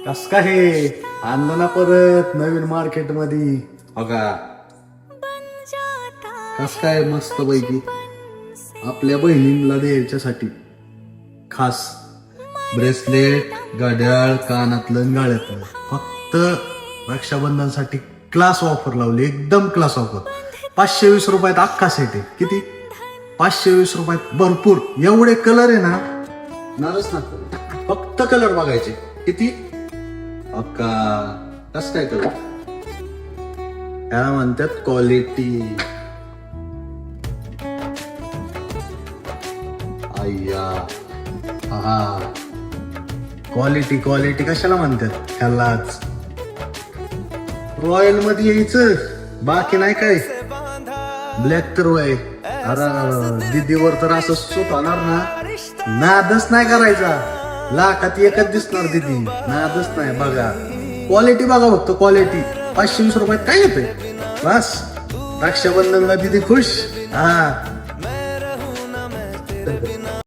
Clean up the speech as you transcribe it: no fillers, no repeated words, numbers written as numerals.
कस काय हे आणलं ना परत नवीन मार्केट मध्ये बघा. कस काय मस्त पैकी आपल्या बहिणींना द्यायच्यासाठी खास ब्रेसलेट, घड्याळ, कानातलं, गाळ्यातलं फक्त रक्षाबंधनसाठी क्लास ऑफर लावली, एकदम क्लास ऑफर. 520 रुपयात अख्खा सेट आहे. किती? 520 रुपयात भरपूर. एवढे कलर आहे ना, नारच ना, फक्त कलर बघायचे. किती? अक्का कस काय कलर, काय म्हणतात क्वालिटी. अय्या हा, क्वालिटी क्वालिटी कशाला म्हणतात ह्यालाच. रॉयल मध्ये यायचं, बाकी नाही काय. ब्लॅक तर वय, अरे दीदीवर तर असं सूट होणार ना, नादच नाही करायचा. लाखात एकच दिसणार दीदी, नादच नाही. बघा क्वालिटी बघा फक्त क्वालिटी. 520 रुपयात काय येतंय बस. रक्षाबंधनला दीदी खुश. हा